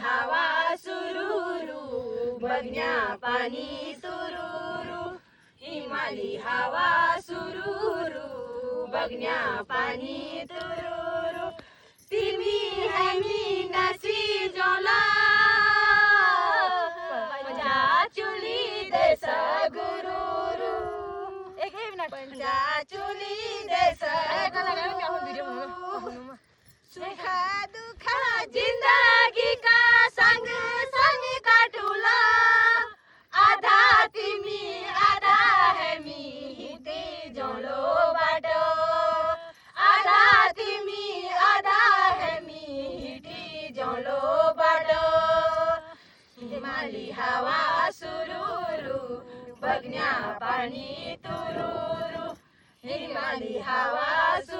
हवा सुरूरू बघण्या पाणी तुरुरू हिमाली हवा सुरूरू बघण्या पाणी तुरुरू तिमी हामी नासी जोला पंजा चुली देश गुरुरू पंजा चुली देश सुख दुख जिंदगी का संग संग काटूला आधा तिमी आधा है मी हिते जोलो बाटो आधा तिमी आधा है मी हिते जोलो बाटो हिमाली हवा सुरूरू बघण्या पाणी तुरूरू